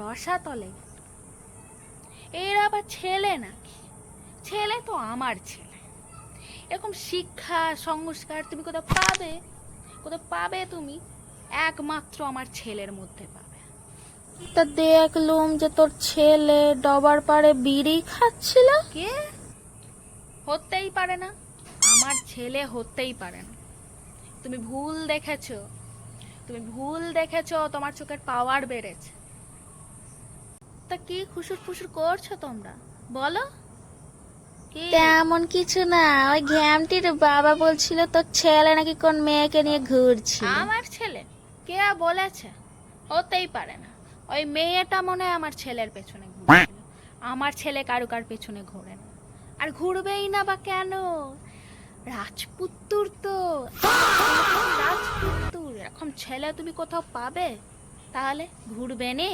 রসাতলে। এরা আবার ছেলে নাকি? ছেলে তো আমার ছেলে। এরকম শিক্ষা সংস্কার তুমি কোথাও পাবে? কোথাও পাবে তুমি? একমাত্র আমার ছেলের মধ্যে পাবে। তা দেখলুম যে তোর ছেলে ডবার পাড়ে বিড়ি খাচ্ছিল। কে? হতেই পারে না, আমার ছেলে হতেই পারে না। তুমি ভুল দেখেছো, তুমি ভুল দেখেছো। তোমার চোখের পাওয়ার বেড়েছে। তা কি খুশুর ফুসুর করছো তোমরা? বলো কি? তেমন কিছু না, ওই ঘ্যামটির বাবা বলছিল তোর ছেলে নাকি কোন মেয়েকে নিয়ে ঘুরছিল। আমার ছেলে? কে বলেছে? হতেই পারে না। ওই মেয়েটা মনে হয় আমার ছেলের পেছনে ঘুরছিল। আমার ছেলে কারুকার পেছনে ঘোরে না। আর ঘুরবেই না বা কেন? রাজপুত্তুর তো, রাজপুত্তুর এরকম ছেলে তুমি কোথাও পাবে? তাহলে ঘুরবে নে।